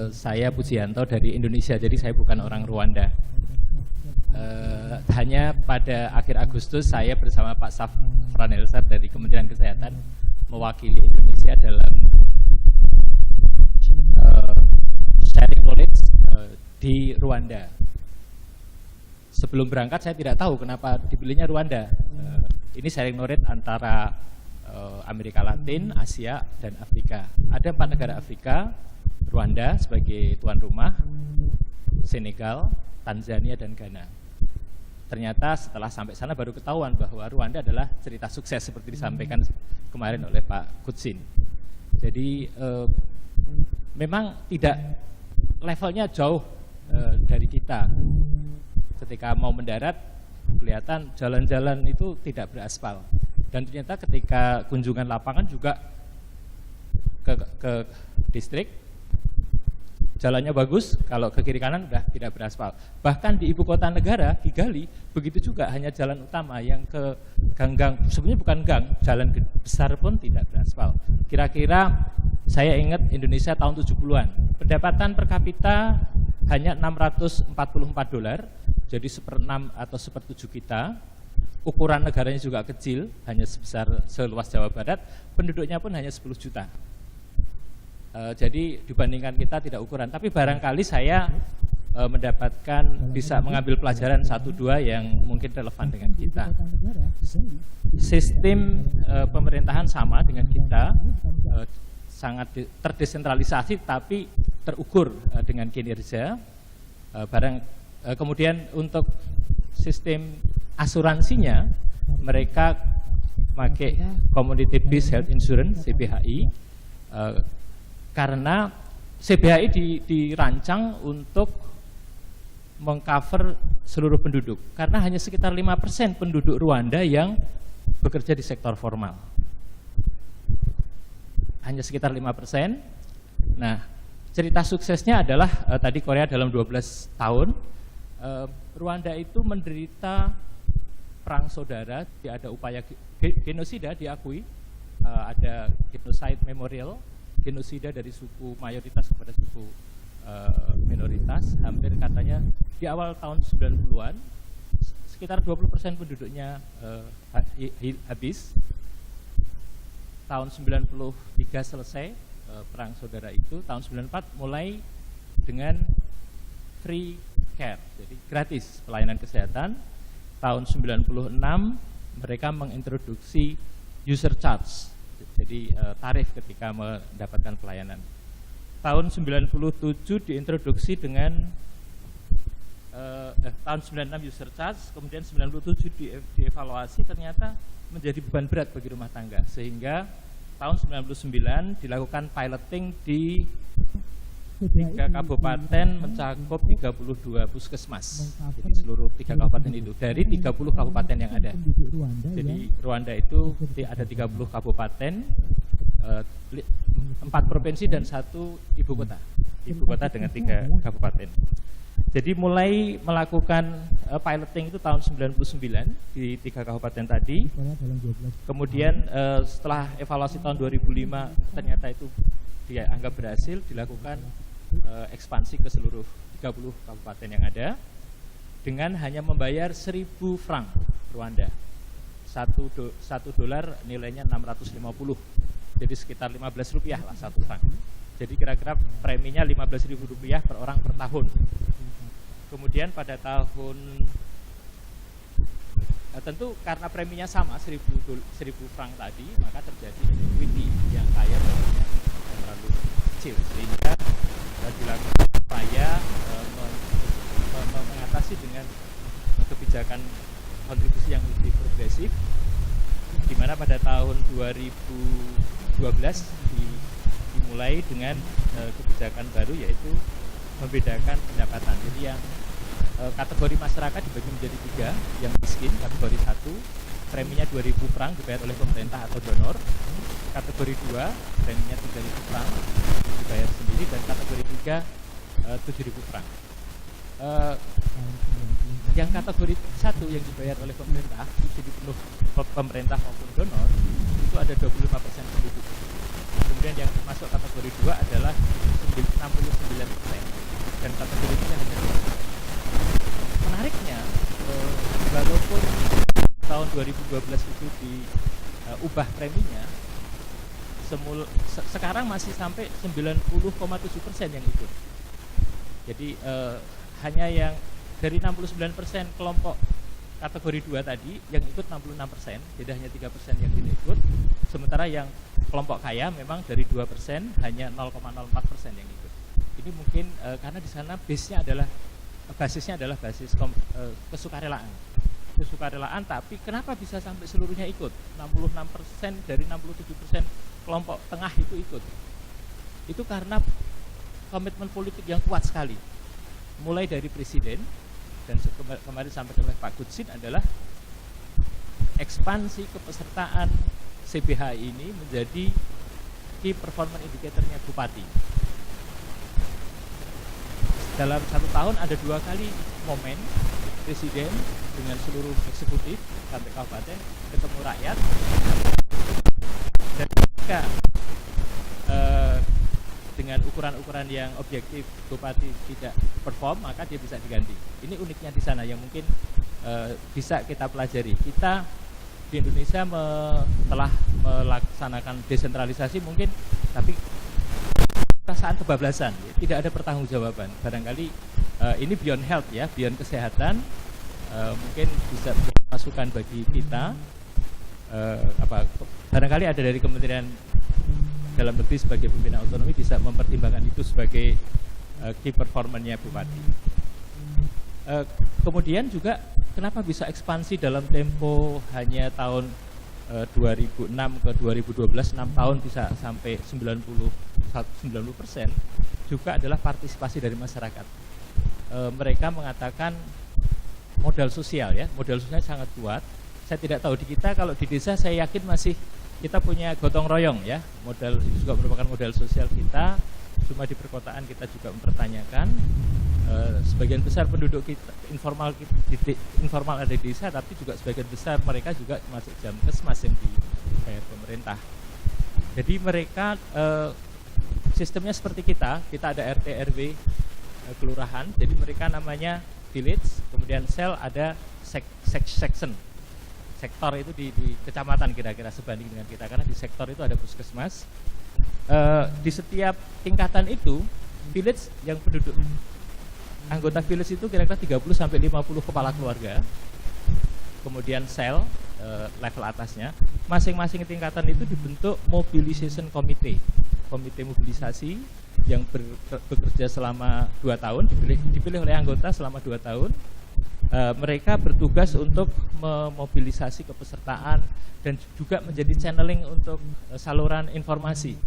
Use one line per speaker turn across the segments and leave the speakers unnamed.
Saya Pujianto dari Indonesia, jadi saya bukan orang Rwanda. Hanya pada akhir Agustus saya bersama Pak Safran Elsar dari Kementerian Kesehatan mewakili Indonesia dalam sharing knowledge di Rwanda. Sebelum berangkat saya tidak tahu kenapa dipilihnya Rwanda. Ini sharing knowledge antara Amerika Latin, Asia, dan Afrika. Ada 4 negara Afrika, Rwanda sebagai tuan rumah, Senegal, Tanzania, dan Ghana. Ternyata setelah sampai sana baru ketahuan bahwa Rwanda adalah cerita sukses seperti disampaikan kemarin oleh Pak Kutsin. Jadi memang tidak levelnya jauh dari kita. Ketika mau mendarat, kelihatan jalan-jalan itu tidak beraspal. Dan ternyata ketika kunjungan lapangan juga ke distrik, jalannya bagus, kalau ke kiri kanan udah tidak beraspal. Bahkan di ibu kota negara, Kigali, begitu juga, hanya jalan utama yang ke gang-gang, sebenarnya bukan gang, jalan besar pun tidak beraspal. Kira-kira saya ingat Indonesia tahun 70-an, pendapatan per kapita hanya $644, jadi 1/6 atau 1/7 kita. Ukuran negaranya juga kecil, hanya seluas Jawa Barat, penduduknya pun hanya 10 juta. Jadi dibandingkan kita tidak ukuran, tapi barangkali saya mendapatkan, bisa mengambil pelajaran 1-2 yang mungkin relevan dengan kita. Sistem pemerintahan sama dengan kita, sangat terdesentralisasi tapi terukur dengan kinerja. Kemudian untuk sistem asuransinya, mereka pakai Community Based Health Insurance, CBHI, karena CBHI dirancang untuk mengcover seluruh penduduk, karena hanya sekitar 5% penduduk Rwanda yang bekerja di sektor formal. Hanya sekitar 5%. Nah, cerita suksesnya adalah tadi Korea dalam 12 tahun, Rwanda itu menderita perang saudara, ada upaya genosida diakui, ada genocide memorial, genosida dari suku mayoritas kepada suku minoritas, hampir katanya di awal tahun 90-an, sekitar 20% penduduknya habis. Tahun 93 selesai perang saudara itu, tahun 94 mulai dengan free care, jadi gratis pelayanan kesehatan. Tahun 96 mereka mengintroduksi user charge, jadi tarif ketika mendapatkan pelayanan. Tahun 97 diintroduksi dengan tahun 96 user charge, kemudian 97 dievaluasi, ternyata menjadi beban berat bagi rumah tangga, sehingga tahun 99 dilakukan piloting di 3 kabupaten mencakup 32 puskesmas. Jadi seluruh 3 kabupaten itu dari 30 kabupaten yang ada. Jadi Rwanda itu ada 30 kabupaten, 4 provinsi dan 1 ibu kota. Ibu kota dengan 3 kabupaten. Jadi mulai melakukan piloting itu tahun 99 di 3 kabupaten tadi. Kemudian setelah evaluasi tahun 2005 ternyata itu dianggap berhasil, dilakukan ekspansi ke seluruh 30 kabupaten yang ada dengan hanya membayar 1.000 franc Rwanda. $1 nilainya 650, jadi sekitar 15 rupiah lah 1 franc. Jadi kira-kira preminya 15.000 rupiah per orang per tahun. Kemudian pada tahun tentu karena preminya sama 1.000 franc tadi, maka terjadi inequity yang kaya barangnya terlalu kecil, sehingga dilakukan upaya mengatasi dengan kebijakan kontribusi yang lebih progresif, di mana pada tahun 2012 dimulai dengan kebijakan baru, yaitu membedakan pendapatan. Jadi yang kategori masyarakat dibagi menjadi 3, yang miskin kategori 1 preminya 2.000 franc dibayar oleh pemerintah atau donor, kategori 2 preminya 3.000 franc dibayar sendiri, dan kategori 3 7.000 franc. Yang kategori 1 yang dibayar oleh pemerintah, jadi penuh pemerintah maupun donor, itu ada 25% penduduk. Kemudian yang masuk kategori 2 adalah 69% dan kategori ini hanya 2%. Menariknya, walaupun tahun 2012 itu diubah preminya, sekarang masih sampai 90,7% yang ikut. Jadi hanya yang dari 69% kelompok kategori 2 tadi yang ikut 66%, jadi hanya 3% yang tidak ikut. Sementara yang kelompok kaya memang dari 2% hanya 0,04% yang ikut. Ini mungkin karena di sana basisnya adalah basis kesukarelaan. Kesukarelaan, tapi kenapa bisa sampai seluruhnya ikut? 66% dari 67% kelompok tengah itu ikut. Itu karena komitmen politik yang kuat sekali. Mulai dari presiden dan kemarin disampaikan oleh Pak Gutsin adalah ekspansi kepesertaan CBH ini menjadi key performance indicator-nya bupati. Dalam 1 tahun ada 2 kali momen presiden dengan seluruh eksekutif sampai kabupaten ketemu rakyat, dan jika dengan ukuran-ukuran yang objektif bupati tidak perform, maka dia bisa diganti. Ini uniknya di sana yang mungkin bisa kita pelajari. Kita di Indonesia telah melaksanakan desentralisasi mungkin, tapi perasaan kebablasan, ya, tidak ada pertanggungjawaban. Barangkali ini beyond health ya, beyond kesehatan, mungkin bisa menjadi masukan bagi kita. Barangkali ada dari Kementerian Dalam Negeri sebagai pembina otonomi bisa mempertimbangkan itu sebagai key performance-nya bupati. Kemudian juga kenapa bisa ekspansi dalam tempo hanya tahun 2006 ke 2012, 6 tahun bisa sampai 90%, juga adalah partisipasi dari masyarakat. Mereka mengatakan modal sosial ya, modal sosial sangat kuat. Saya tidak tahu di kita, kalau di desa saya yakin masih kita punya gotong royong ya, modal itu juga merupakan modal sosial kita. Cuma di perkotaan kita juga mempertanyakan, sebagian besar penduduk kita informal ada di desa, tapi juga sebagian besar mereka juga masuk Jamkes yang dibayar pemerintah. Jadi mereka sistemnya seperti kita ada RT RW kelurahan, jadi mereka namanya village, kemudian sel ada section. Sektor itu di kecamatan kira-kira sebanding dengan kita, karena di sektor itu ada puskesmas. Di setiap tingkatan itu village yang penduduk anggota village itu kira-kira 30 sampai 50 kepala keluarga. Kemudian sel level atasnya, masing-masing tingkatan itu dibentuk mobilization committee, komite mobilisasi yang bekerja selama 2 tahun, dipilih oleh anggota selama 2 tahun. Mereka bertugas untuk memobilisasi kepesertaan dan juga menjadi channeling untuk saluran informasi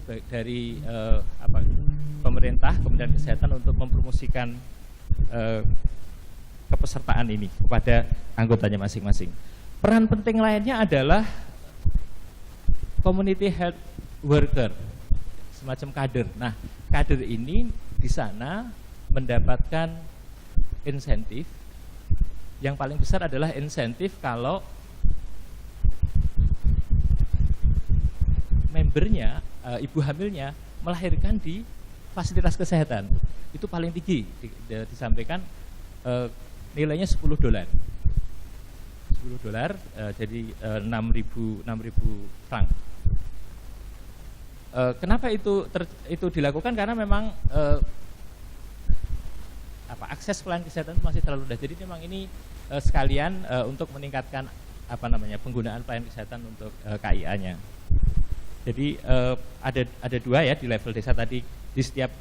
baik dari pemerintah, kemudian kesehatan untuk mempromosikan kepesertaan ini kepada anggotanya masing-masing. Peran penting lainnya adalah community health worker, semacam kader. Nah, kader ini di sana mendapatkan insentif. Yang paling besar adalah insentif kalau membernya, ibu hamilnya melahirkan di fasilitas kesehatan. Itu paling tinggi disampaikan, nilainya $10. $10 jadi 6.000 franc. Kenapa itu dilakukan? Karena memang akses pelayanan kesehatan masih terlalu rendah. Jadi memang ini sekalian untuk meningkatkan penggunaan pelayanan kesehatan untuk KIA-nya. Jadi ada 2 ya di level desa tadi, di setiap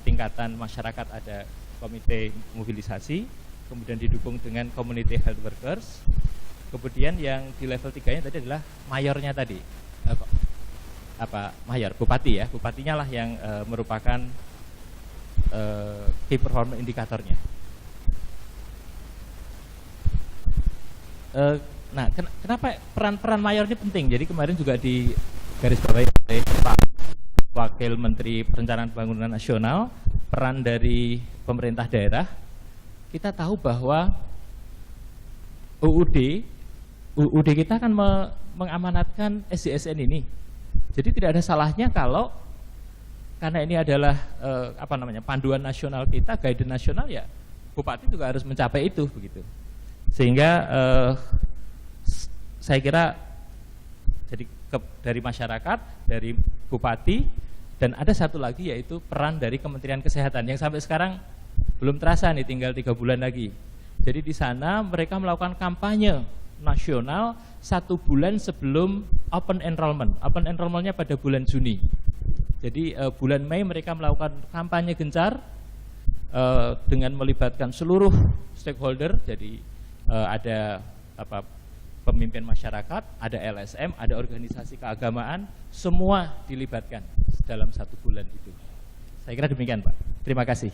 tingkatan masyarakat ada komite mobilisasi, kemudian didukung dengan community health workers. Kemudian yang di level 3-nya tadi adalah mayornya tadi, mayor, bupati ya, bupatinya lah yang merupakan key performance indikatornya. Nah, kenapa peran mayor ini penting? Jadi kemarin juga di garis bawahi oleh Pak Wakil Menteri Perencanaan Pembangunan Nasional, peran dari pemerintah daerah. Kita tahu bahwa UUD kita akan mengamanatkan SDSN ini. Jadi tidak ada salahnya kalau karena ini adalah panduan nasional kita, guidance nasional, ya bupati juga harus mencapai itu begitu. Sehingga saya kira jadi dari masyarakat, dari bupati, dan ada satu lagi yaitu peran dari Kementerian Kesehatan yang sampai sekarang belum terasa nih, tinggal 3 bulan lagi. Jadi di sana mereka melakukan kampanye nasional 1 bulan sebelum open enrollment. Open enrollmentnya pada bulan Juni. Jadi bulan Mei mereka melakukan kampanye gencar dengan melibatkan seluruh stakeholder. Jadi ada pemimpin masyarakat, ada LSM, ada organisasi keagamaan, semua dilibatkan dalam 1 bulan itu. Saya kira demikian, Pak. Terima kasih.